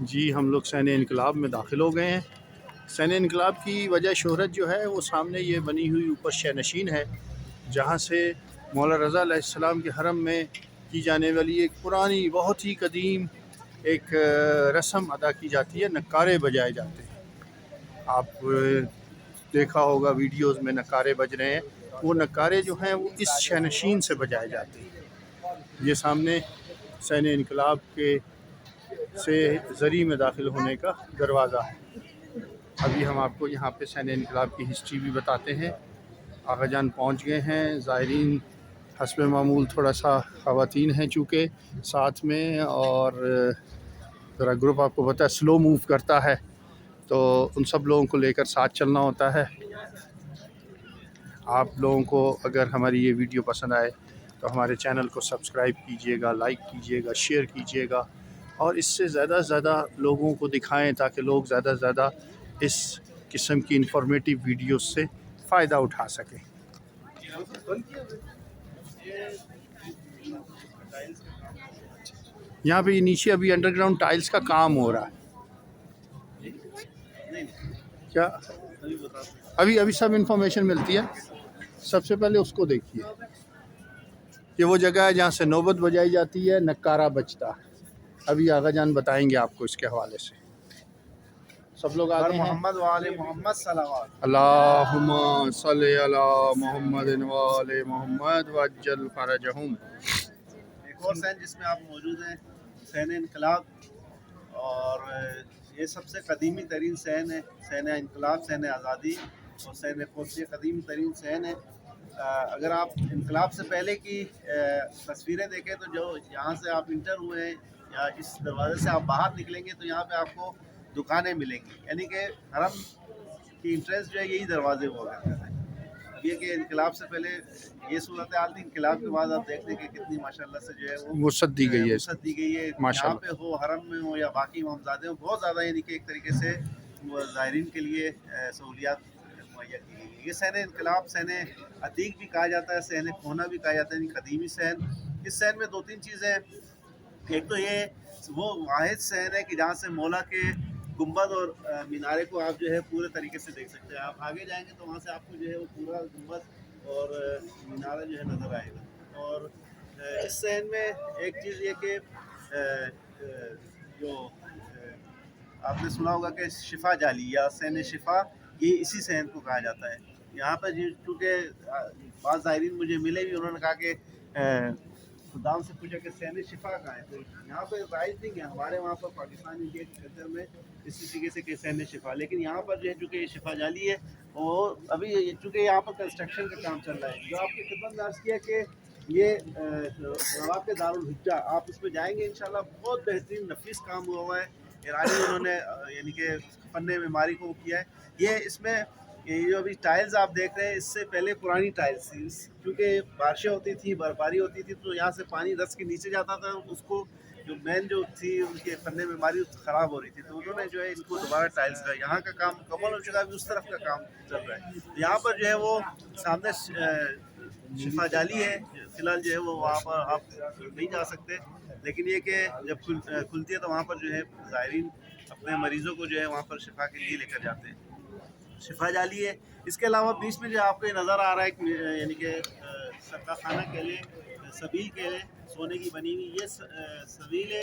جی ہم لوگ سین انقلاب میں داخل ہو گئے ہیں۔ سین انقلاب کی وجہ شہرت جو ہے وہ سامنے یہ بنی ہوئی اوپر شہ نشین ہے، جہاں سے مولا رضا علیہ السلام کے حرم میں کی جانے والی ایک پرانی بہت ہی قدیم ایک رسم ادا کی جاتی ہے، نکارے بجائے جاتے ہیں۔ آپ دیکھا ہوگا ویڈیوز میں نکارے بج رہے ہیں، وہ نکارے جو ہیں وہ اس شہ نشین سے بجائے جاتے ہیں۔ یہ سامنے سین انقلاب کے سے زری میں داخل ہونے کا دروازہ ہے۔ ابھی ہم آپ کو یہاں پہ سین انقلاب کی ہسٹری بھی بتاتے ہیں۔ آقا جان پہنچ گئے ہیں، زائرین حسب معمول تھوڑا سا خواتین ہیں چونکہ ساتھ میں، اور ذرا گروپ آپ کو پتہ ہے سلو موو کرتا ہے، تو ان سب لوگوں کو لے کر ساتھ چلنا ہوتا ہے۔ آپ لوگوں کو اگر ہماری یہ ویڈیو پسند آئے تو ہمارے چینل کو سبسکرائب کیجئے گا، لائک کیجئے گا، شیئر کیجئے گا، اور اس سے زیادہ سے زیادہ لوگوں کو دکھائیں تاکہ لوگ زیادہ سے زیادہ اس قسم کی انفارمیٹیو ویڈیوز سے فائدہ اٹھا سکیں۔ یہاں پہ نیچے ابھی انڈر گراؤنڈ ٹائلز کا کام ہو رہا ہے۔ کیا ابھی سب انفارمیشن ملتی ہے۔ سب سے پہلے اس کو دیکھیے، یہ وہ جگہ ہے جہاں سے نوبت بجائی جاتی ہے، نکارہ بجتا ہے۔ ابھی آغا جان بتائیں گے آپ کو اس کے حوالے سے۔ سب لوگ آگے ہیں۔ محمد وآل محمد صلوات۔ اللہم صلی علی محمد وآل محمد وعجل فرجہم۔ ایک اور سین جس میں آپ موجود ہیں، سین انقلاب، اور یہ سب سے قدیمی ترین سین ہے۔ سین انقلاب، سین آزادی اور سین قدس قدیم ترین سین ہے۔ اگر آپ انقلاب سے پہلے کی تصویریں دیکھیں تو جو یہاں سے آپ انٹر ہوئے ہیں یا اس دروازے سے آپ باہر نکلیں گے تو یہاں پہ آپ کو دکانیں ملیں گی، یعنی کہ حرم کی انٹرنس جو ہے یہی دروازے ہوا کرتے تھے۔ اب یہ کہ انقلاب سے پہلے یہ صورتحال تھی، انقلاب کے بعد آپ دیکھتے ہیں کہ کتنی ماشاءاللہ سے جو ہے وہ وسعت دی گئی ہے، وسعت دی گئی ہے۔ یہاں پہ ہو، حرم میں ہو یا باقی امامزادے ہوں، بہت زیادہ یعنی کہ ایک طریقے سے زائرین کے لیے سہولیات مہیا کی گئی ہے۔ یہ سین انقلاب، سین عتیق بھی کہا جاتا ہے، سین کھونا بھی کہا جاتا ہے، یعنی قدیمی سین۔ اس سین میں دو تین چیزیں، ایک تو یہ وہ واحد سین ہے کہ جہاں سے مولا کے گنبد اور مینارے کو آپ جو ہے پورے طریقے سے دیکھ سکتے ہیں۔ آپ آگے جائیں گے تو وہاں سے آپ کو جو ہے وہ پورا گنبد اور مینارہ جو ہے نظر آئے گا۔ اور اس سین میں ایک چیز یہ کہ جو آپ نے سنا ہوگا کہ شفا جالی یا سین شفا، یہ اسی سین کو کہا جاتا ہے۔ یہاں پر چونکہ بعض زائرین مجھے ملے بھی، انہوں نے کہا کہ خدام سے پوچھا کہ سین شفا کہاں ہے، تو یہاں پہ رائج نہیں ہے۔ ہمارے وہاں پر پاکستانی کے کلچر میں اسی طریقے سے کہ سین شفا، لیکن یہاں پر جو ہے چونکہ یہ شفا جالی ہے، اور ابھی چونکہ یہاں پر کنسٹرکشن کا کام چل رہا ہے۔ جو آپ کی خدمت میں عرض کیا کہ یہ رواق دارالحجہ، آپ اس میں جائیں گے انشاءاللہ، بہت بہترین نفیس کام ہوا ہے۔ ایرانی انہوں نے یعنی کہ فن معماری کو کیا ہے۔ یہ اس میں یہ جو ابھی ٹائلز آپ دیکھ رہے ہیں، اس سے پہلے پرانی ٹائلز تھی، کیونکہ بارشیں ہوتی تھی، برفباری ہوتی تھی، تو یہاں سے پانی رس کے نیچے جاتا تھا، اس کو جو مین جو تھی ان کے فن معماری خراب ہو رہی تھی، تو انہوں نے جو ہے ان کو دوبارہ ٹائلز کا، یہاں کا کام مکمل ہو چکا ہے، ابھی اس طرف کا کام چل رہا ہے۔ یہاں پر جو ہے وہ سامنے شفا جالی ہے، فی الحال جو ہے وہ وہاں پر آپ نہیں جا سکتے، لیکن یہ کہ جب کھلتی ہے تو وہاں پر جو ہے زائرین اپنے مریضوں کو جو ہے وہاں پر شفا کے لیے لے کر جاتے ہیں۔ شفا جالی ہے۔ اس کے علاوہ بیچ میں جو آپ کو یہ نظر آ رہا ہے یعنی کہ صدقہ خانہ کہہ لیں، سبیل کہہ لیں، سونے کی بنی ہوئی، یہ سبیل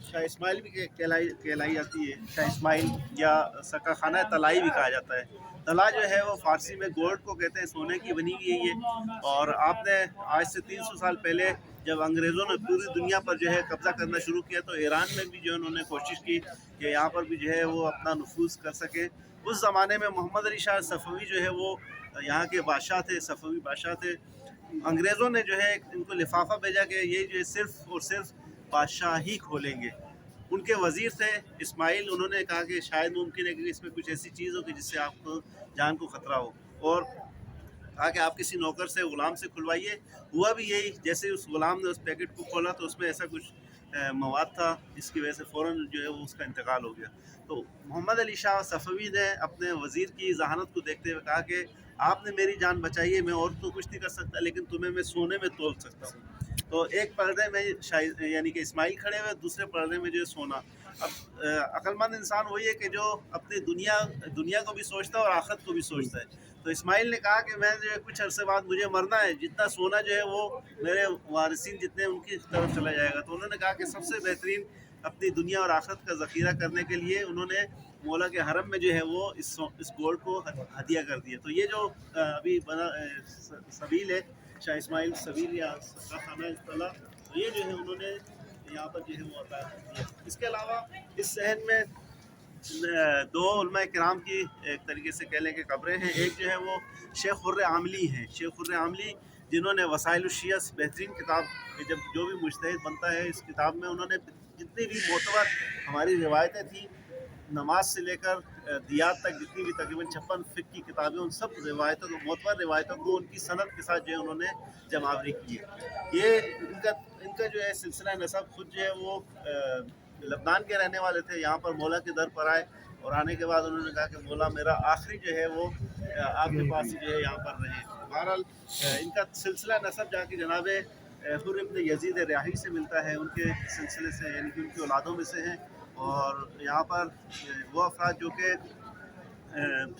شاہ اسماعیل بھی کہلائی جاتی ہے، شاہ اسماعیل، یا صدقہ خانہ طلائی بھی کہا جاتا ہے۔ طلا جو ہے وہ فارسی میں گولڈ کو کہتے ہیں، سونے کی بنی ہوئی ہے یہ۔ اور آپ نے آج سے 300 سال پہلے جب انگریزوں نے پوری دنیا پر جو ہے قبضہ کرنا شروع کیا، تو ایران میں بھی جو انہوں نے کوشش کی کہ یہاں پر بھی جو ہے وہ اپنا نفوذ کر سکے۔ اس زمانے میں محمد علی شاہ صفوی جو ہے وہ یہاں کے بادشاہ تھے، صفوی بادشاہ تھے۔ انگریزوں نے جو ہے ان کو لفافہ بھیجا کہ یہ جو ہے صرف اور صرف بادشاہ ہی کھولیں گے۔ ان کے وزیر تھے اسماعیل، انہوں نے کہا کہ شاید ممکن ہے کہ اس میں کچھ ایسی چیز ہو کہ جس سے آپ کو جان کو خطرہ ہو، اور کہا کہ آپ کسی نوکر سے، غلام سے کھلوائیے۔ ہوا بھی یہی، جیسے اس غلام نے اس پیکٹ کو کھولا تو اس میں ایسا کچھ مواد تھا جس کی وجہ سے فوراً جو ہے وہ اس کا انتقال ہو گیا۔ تو محمد علی شاہ صفوی نے اپنے وزیر کی ذہانت کو دیکھتے ہوئے کہا کہ آپ نے میری جان بچائی ہے، میں اور تو کچھ نہیں کر سکتا، لیکن تمہیں میں سونے میں تول سکتا ہوں۔ تو ایک پردے میں یعنی کہ اسماعیل کھڑے ہوئے، دوسرے پردے میں جو ہے سونا. اب عقل مند انسان وہی ہے کہ جو اپنی دنیا کو بھی سوچتا ہے اور آخرت کو بھی سوچتا ہے. تو اسماعیل نے کہا کہ میں جو ہے کچھ عرصے بعد مجھے مرنا ہے، جتنا سونا جو ہے وہ میرے وارثین جتنے ان کی طرف چلا جائے گا. تو انہوں نے کہا کہ سب سے بہترین اپنی دنیا اور آخرت کا ذخیرہ کرنے کے لیے انہوں نے مولا کے حرم میں جو ہے وہ اس گولڈ کو ہدیہ کر دیا. تو یہ جو ابھی بنا سبیل ہے، شاہ اسماعیل سبیل یا خانہ اطلاع، تو یہ جو ہے انہوں نے یہاں پر جو ہے وہ عطا کیا. اس کے علاوہ اس صحن میں دو علماء کرام کی ایک طریقے سے کہہ لیں کہ قبریں ہیں. ایک جو ہے وہ شیخ خر عاملی ہیں. شیخ خر عاملی جنہوں نے وسائل الشیعہ بہترین کتاب، جب جو بھی مجتہد بنتا ہے اس کتاب میں انہوں نے جتنی بھی معتبر ہماری روایتیں تھیں، نماز سے لے کر دیات تک جتنی بھی تقریباً 56 فقہ کی کتابیں، ان سب روایتوں کو، معتبر روایتوں کو ان کی سند کے ساتھ جو ہے انہوں نے جمع آوری کی ہے. یہ ان کا جو ہے سلسلہ نسب خود جو ہے وہ لبنان کے رہنے والے تھے. یہاں پر مولا کے در پر آئے اور آنے کے بعد انہوں نے کہا کہ مولا میرا آخری جو ہے وہ آپ کے پاس جو ہے یہاں پر رہے. بہرحال ان کا سلسلہ نسب جا کے جناب حر ابن یزید ریاحی سے ملتا ہے، ان کے سلسلے سے، یعنی کہ ان کی اولادوں میں سے ہیں. اور یہاں پر وہ افراد جو کہ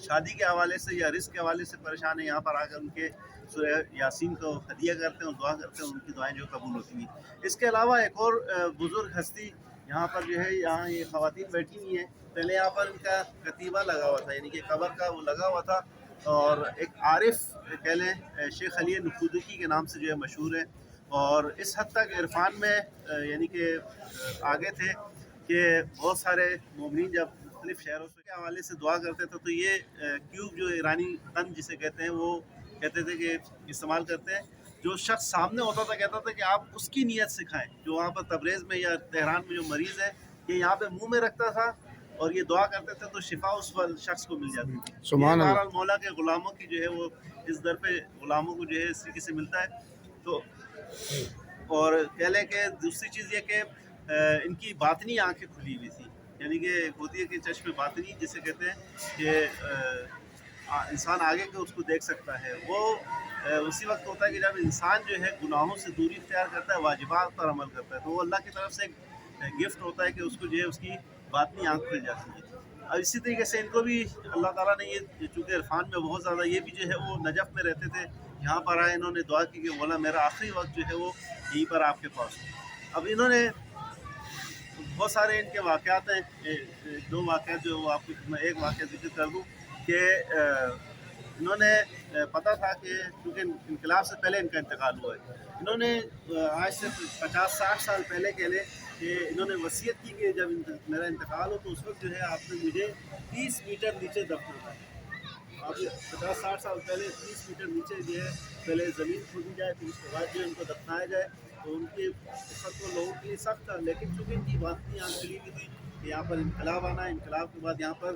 شادی کے حوالے سے یا رزق کے حوالے سے پریشان ہیں، یہاں پر آ کر ان کے سورہ یاسین کو ہدیہ کرتے ہیں اور دعا کرتے ہیں، ان کی دعائیں جو قبول ہوتی ہیں. اس کے علاوہ ایک اور بزرگ ہستی یہاں پر جو ہے، یہاں یہ خواتین بیٹھی ہوئی ہیں. پہلے یہاں پر ان کا کتیبہ لگا ہوا تھا، یعنی کہ قبر کا وہ لگا ہوا تھا. اور ایک عارف کہہ لیں شیخ علی نقودکی کے نام سے جو ہے مشہور ہے، اور اس حد تک عرفان میں یعنی کہ آگے تھے کہ بہت سارے مومنین جب مختلف شہروں کے حوالے سے دعا کرتے تھے تو یہ کیوب جو ایرانی قند جسے کہتے ہیں، وہ کہتے تھے کہ استعمال کرتے ہیں. جو شخص سامنے ہوتا تھا کہتا تھا کہ آپ اس کی نیت سکھائیں. جو وہاں پر تبریز میں یا تہران میں جو مریض ہے، یہ یہاں پہ منہ میں رکھتا تھا اور یہ دعا کرتے تھے تو شفا اس شخص کو مل جاتی تھی. سبحان اللہ. بہرحال مولا کے غلاموں کی جو ہے وہ اس در پہ غلاموں کو جو ہے اس طریقے سے ملتا ہے. تو اور کہہ لیں کہ دوسری چیز یہ کہ ان کی باطنی آنکھیں کھلی ہوئی تھی، یعنی کہ ہوتی ہے کہ چشم باطنی جسے کہتے ہیں کہ انسان آگے کے اس کو دیکھ سکتا ہے. وہ اسی وقت ہوتا ہے کہ جب انسان جو ہے گناہوں سے دوری اختیار کرتا ہے، واجبات پر عمل کرتا ہے، تو وہ اللہ کی طرف سے ایک گفٹ ہوتا ہے کہ اس کو جو ہے اس کی باطنی آنکھ کھل جاتی ہے. اور اسی طریقے سے ان کو بھی اللہ تعالیٰ نے یہ چونکہ عرفان میں بہت زیادہ، یہ بھی جو ہے وہ نجف میں رہتے تھے، یہاں پر آئے، انہوں نے دعا کی کہ مولا میرا آخری وقت جو ہے وہ یہیں پر آپ کے پاس ہو. اب انہوں نے بہت سارے ان کے واقعات ہیں، دو واقعات جو آپ کو میں ایک واقعہ ذکر کر دوں کہ انہوں نے پتہ تھا کہ کیونکہ انقلاب سے پہلے ان کا انتقال ہوا ہے، انہوں نے آج سے 50-60 سال پہلے کہہ لیں کہ انہوں نے وصیت کی کہ جب میرا انتقال ہو تو اس وقت جو ہے آپ نے مجھے 30 میٹر نیچے دفنا ہے. اب 50-60 سال پہلے 30 میٹر نیچے جو ہے پہلے زمین کھودی جائے، پھر اس کے بعد جو ان کو دفنایا جائے. تو ان کی اس وقت تو لوگوں کے لیے سخت تھا، لیکن چونکہ ان کی باطنی آنکھ کھلی ہوئی تھی کہ یہاں پر انقلاب آنا ہے، انقلاب کے بعد یہاں پر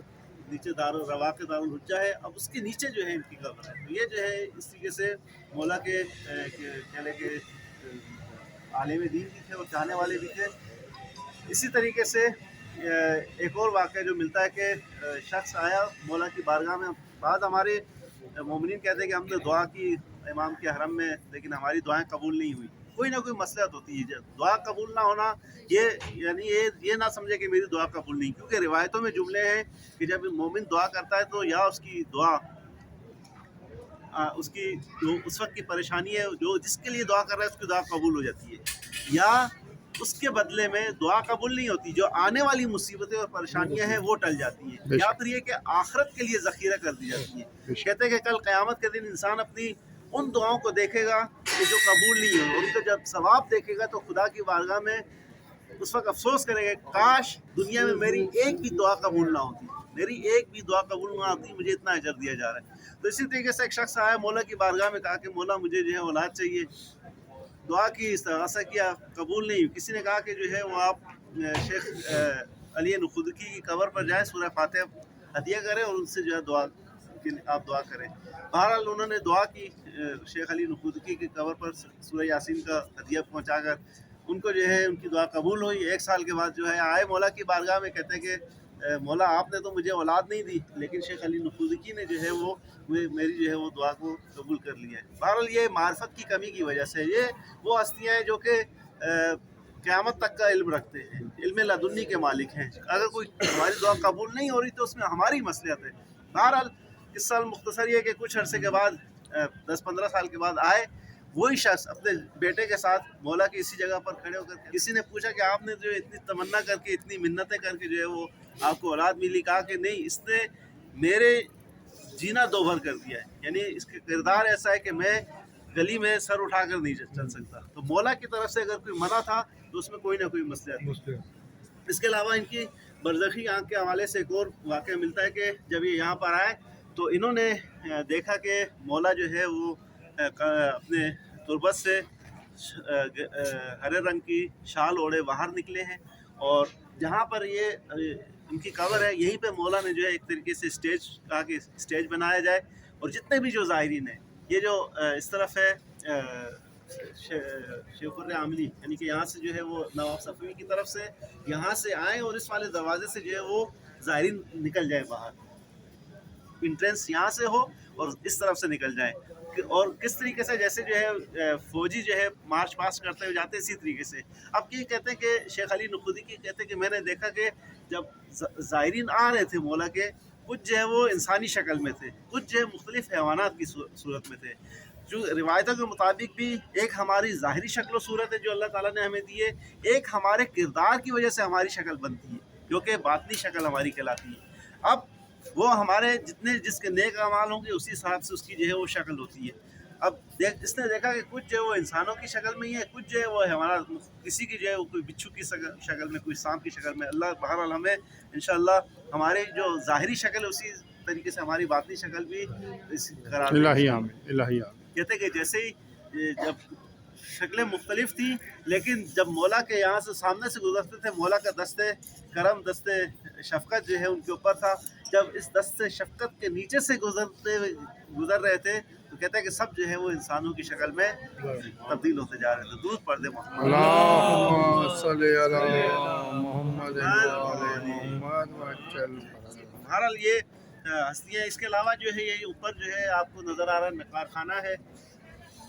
نیچے رواق دارالحجہ ہے، اب اس کے نیچے جو ہے ان کی قبر ہے. تو یہ جو ہے اس طریقے سے مولا کے کہہ لیں کہ عالم دین بھی تھے اور چاہنے والے بھی تھے. اسی طریقے سے ایک اور واقعہ جو ملتا ہے کہ شخص آیا مولا کی بارگاہ میں. بعد ہمارے مومنین کہتے ہیں کہ ہم نے دعا کی امام کے حرم میں، لیکن ہماری دعائیں قبول نہیں ہوئی. کوئی نہ کوئی مصلحت ہوتی ہے. دعا قبول نہ ہونا یعنی یہ نہ سمجھے کہ میری دعا قبول نہیں، کیونکہ روایتوں میں جملے ہیں کہ جب مومن دعا کرتا ہے تو یا اس کی دعا اس کی جو اس وقت کی پریشانی ہے، جو جس کے لیے دعا کر رہا ہے اس کی دعا قبول ہو جاتی ہے، یا اس کے بدلے میں دعا قبول نہیں ہوتی، جو آنے والی مصیبتیں اور پریشانیاں ہیں وہ ٹل جاتی ہیں، یا پھر یہ کہ آخرت کے لیے ذخیرہ کر دی جاتی ہیں. کہتے ہیں کہ کل قیامت کے دن انسان اپنی ان دعاؤں کو دیکھے گا کہ جو قبول نہیں ہو، ان کو جب ثواب دیکھے گا تو خدا کی بارگاہ میں اس وقت افسوس کرے گا کاش دنیا میں میری ایک بھی دعا قبول نہ ہوتی، میری ایک بھی دعا قبول نہ ہوتی، مجھے اتنا اجر دیا جا رہا ہے. تو اسی طریقے سے ایک شخص آیا مولا کی بارگاہ میں، کہا کہ مولا مجھے جو ہے اولاد چاہیے. دعا کی، استغاثہ کیا، قبول نہیں. کسی نے کہا کہ جو ہے وہ آپ شیخ علی نقودکی کی قبر پر جائیں، سورہ فاتحہ ہدیہ کریں اور ان سے جو ہے آپ دعا کریں. بہرحال انہوں نے دعا کی شیخ علی نقودکی کی قبر پر سورہ یاسین کا ہدیہ پہنچا کر، ان کو جو ہے ان کی دعا قبول ہوئی. 1 سال کے بعد جو ہے آئے مولا کی بارگاہ میں، کہتے ہیں کہ مولا آپ نے تو مجھے اولاد نہیں دی، لیکن شیخ علی نقوذکی نے جو ہے وہ میری جو ہے وہ دعا کو قبول کر لیا ہے۔ بہرحال یہ معرفت کی کمی کی وجہ سے، یہ وہ ہستیاں ہیں جو کہ قیامت تک کا علم رکھتے ہیں، علم لدنی کے مالک ہیں۔ اگر کوئی ہماری دعا قبول نہیں ہو رہی تو اس میں ہماری مصلحت ہے۔ بہرحال اس سال مختصر یہ کہ کچھ عرصے کے بعد 10-15 سال کے بعد آئے وہی شخص اپنے بیٹے کے ساتھ مولا کی اسی جگہ پر کھڑے ہو کر کے کسی نے پوچھا کہ آپ نے جو اتنی تمنا کر کے اتنی منتیں کر کے جو ہے وہ آپ کو اولاد ملی، کہا کہ نہیں، اس نے میرے جینا دوبھر کر دیا ہے، یعنی اس کا کردار ایسا ہے کہ میں گلی میں سر اٹھا کر نہیں چل سکتا۔ تو مولا کی طرف سے اگر کوئی منع تھا تو اس میں کوئی نہ کوئی مصلحت ہے۔ اس کے علاوہ ان کی برزخی آنکھ کے حوالے سے ایک اور واقعہ ملتا ہے کہ جب یہ یہاں پر آئے تو انہوں نے دیکھا کہ مولا جو ہے وہ اپنے تربت سے ہرے رنگ کی شال اوڑے باہر نکلے ہیں، اور جہاں پر یہ ان کی قبر ہے یہیں پہ مولا نے جو ہے ایک طریقے سے اسٹیج کہا کہ اسٹیج بنایا جائے، اور جتنے بھی جو زائرین ہیں، یہ جو اس طرف ہے شیخ العاملی، یعنی کہ یہاں سے جو ہے وہ نواب صفوی کی طرف سے یہاں سے آئیں اور اس والے دروازے سے جو ہے وہ زائرین نکل جائیں باہر، انٹرنس یہاں سے ہو اور اس طرف سے نکل جائیں، اور کس طریقے سے جیسے جو ہے فوجی جو ہے مارچ پاس کرتے ہوئے جاتے ہیں اسی طریقے سے۔ اب یہ کہتے ہیں کہ شیخ علی نقوذکی کہتے ہیں کہ میں نے دیکھا کہ جب زائرین آ رہے تھے مولا کے، کچھ جو ہے وہ انسانی شکل میں تھے، کچھ جو ہے مختلف حیوانات کی صورت میں تھے، جو روایتوں کے مطابق بھی ایک ہماری ظاہری شکل و صورت ہے جو اللہ تعالیٰ نے ہمیں دی ہے، ایک ہمارے کردار کی وجہ سے ہماری شکل بنتی ہے جو کہ باطنی شکل ہماری کہلاتی ہے۔ اب وہ ہمارے جتنے جس کے نیک اعمال ہوں گے اسی حساب سے اس کی جو ہے وہ شکل ہوتی ہے۔ اب اس نے دیکھا کہ کچھ جو ہے وہ انسانوں کی شکل میں ہی ہے، کچھ جو ہے وہ حیوانات، کسی کی جو ہے وہ کوئی بچھو کی شکل میں، کوئی سانپ کی شکل میں۔ اللہ بہرحال ہمیں انشاءاللہ ہمارے جو ظاہری شکل ہے اسی طریقے سے ہماری باطنی شکل بھی قرار دے۔ الہی آمین، الہی آمین۔ کہتے کہ جیسے ہی جب شکلیں مختلف تھیں، لیکن جب مولا کے یہاں سے سامنے سے گزرتے تھے، مولا کا دست کرم، دست شفقت جو ہے ان کے اوپر تھا۔ جب اس دست شفقت کے نیچے سے گزر رہے تھے تو کہتے ہیں کہ سب جو ہے وہ انسانوں کی شکل میں تبدیل ہوتے جا رہے تھے۔ درود پڑھ دے محمد۔ اللہم صلی علی محمد و علی محمد وجل۔ بہرحال یہ ہستیاں، اس کے علاوہ جو ہے یہ اوپر جو ہے آپ کو نظر آ رہا ہے نقار خانہ ہے،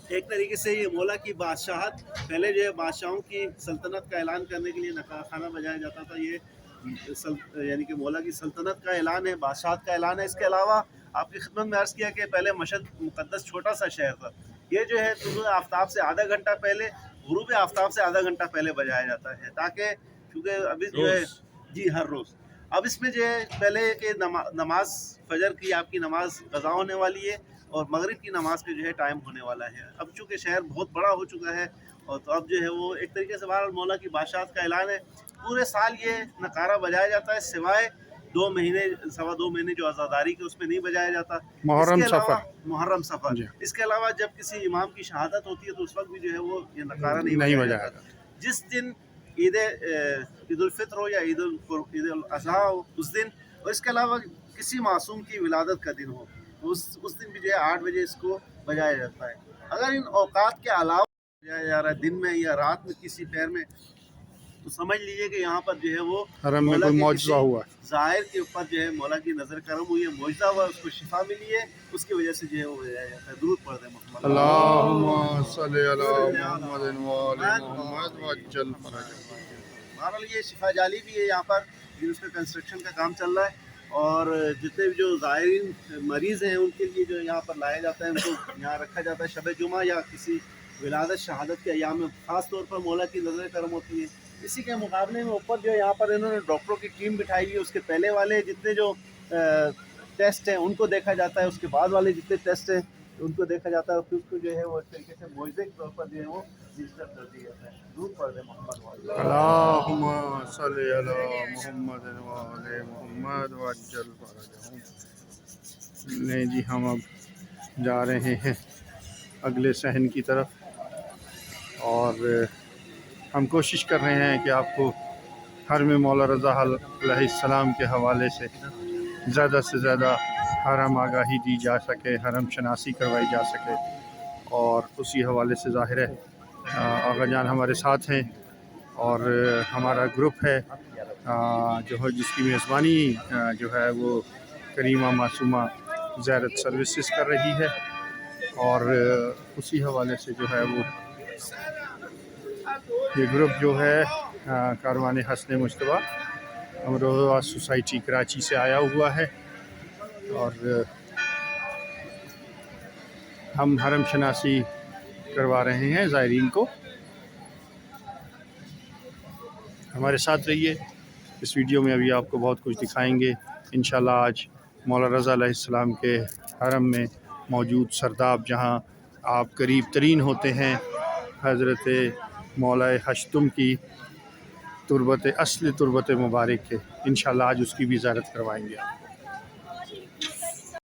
ایک طریقے سے یہ مولا کی بادشاہت، پہلے جو ہے بادشاہوں کی سلطنت کا اعلان کرنے کے لیے نقار خانہ بجایا جاتا تھا، یہ یعنی کہ مولا کی سلطنت کا اعلان ہے، بادشاہت کا اعلان ہے۔ اس کے علاوہ آپ کی خدمت میں عرض کیا کہ پہلے مشہد مقدس چھوٹا سا شہر تھا، یہ جو ہے طلوع آفتاب سے آدھا گھنٹہ پہلے، غروب آفتاب سے آدھا گھنٹہ پہلے بجایا جاتا ہے، تاکہ کیونکہ ابھی جو ہے جی ہر روز، اب اس میں جو ہے پہلے کہ نماز فجر کی آپ کی نماز قضا ہونے والی ہے اور مغرب کی نماز کے جو ہے ٹائم ہونے والا ہے۔ اب چونکہ شہر بہت بڑا ہو چکا ہے اور تو اب جو ہے وہ ایک طریقے سے بہرحال مولا کی بادشاہت کا اعلان ہے۔ پورے سال یہ نقارہ بجایا جاتا ہے، سوائے 2 مہینے، 2.25 مہینے جو عزاداری کے اس میں نہیں بجایا جاتا، محرم سفر، محرم سفر۔ جی۔ اس کے علاوہ جب کسی امام کی شہادت ہوتی ہے تو اس وقت بھی جو ہے وہ یہ نقارہ نہیں بجایا جاتا۔ جس دن عید الفطر ہو یا عید الاضحیٰ ہو اس دن، اور اس کے علاوہ کسی معصوم کی ولادت کا دن ہو اس دن بھی جو ہے 8 بجے اس کو بجایا جاتا ہے۔ اگر ان اوقات کے علاوہ بجایا جا رہا ہے دن میں یا رات میں کسی پیر میں، تو سمجھ لیجئے کہ یہاں پر جو ہے وہ حرم میں کوئی معجزہ ہوا ہے، ظاہر کے اوپر جو ہے مولا کی نظر کرم ہوئی ہے، معجزہ ہوا، اس کو شفا ملی ہے، اس کی وجہ سے جو ہے وہ بجایا جاتا ہے۔ درود پڑھ دیں محمد۔ اللہم صلی علی محمد و علی محمد وجل فرجہ۔ بہرحال یہ شفا جالی بھی ہے یہاں پر، اس کا کنسٹرکشن کا کام چل رہا ہے، اور جتنے بھی جو زائرین مریض ہیں ان کے لیے جو یہاں پر لایا جاتا ہے، ان کو یہاں رکھا جاتا ہے شب جمعہ یا کسی ولادت شہادت کے ایام میں، خاص طور پر مولا کی نظر کرم ہوتی ہے۔ اسی کے مقابلے میں اوپر جو ہے یہاں پر انہوں نے ڈاکٹروں کی ٹیم بٹھائی ہوئی ہے، اس کے پہلے والے جتنے جو ٹیسٹ ہیں ان کو دیکھا جاتا ہے، اس کے بعد والے جتنے ٹیسٹ ہیں ان کو دیکھا جاتا ہے، اور پھر اس کو جو ہے وہ اس طریقے سے معجزے کے طور پر جو ہے وہ رجسٹر کر دیا جاتا ہے۔ درود پڑھ دیں محمد۔ اللہم صلی علی محمد و علی محمد وجل فرجہ۔ نہیں جی، ہم اب جا رہے ہیں اگلے صحن کی طرف، اور ہم کوشش کر رہے ہیں کہ آپ کو حرم مولا رضا علیہ السلام کے حوالے سے زیادہ سے زیادہ حرم آگاہی دی جا سکے، حرم شناسی کروائی جا سکے، اور اسی حوالے سے ظاہر ہے آغا جان ہمارے ساتھ ہیں اور ہمارا گروپ ہے جو ہے جس کی میزبانی جو ہے وہ کریمہ معصومہ زیارت سروسز کر رہی ہے، اور اسی حوالے سے جو ہے وہ یہ گروپ جو ہے کاروان حسن مجتبیٰ امروہہ سوسائٹی کراچی سے آیا ہوا ہے، اور ہم حرم شناسی کروا رہے ہیں زائرین کو۔ ہمارے ساتھ رہیے، اس ویڈیو میں ابھی آپ کو بہت کچھ دکھائیں گے انشاءاللہ۔ آج مولا رضا علیہ السلام کے حرم میں موجود سرداب جہاں آپ قریب ترین ہوتے ہیں حضرت مولا ہشتم کی تربت اصل تربت مبارک کے، انشاءاللہ آج اس کی بھی زیارت کروائیں گے۔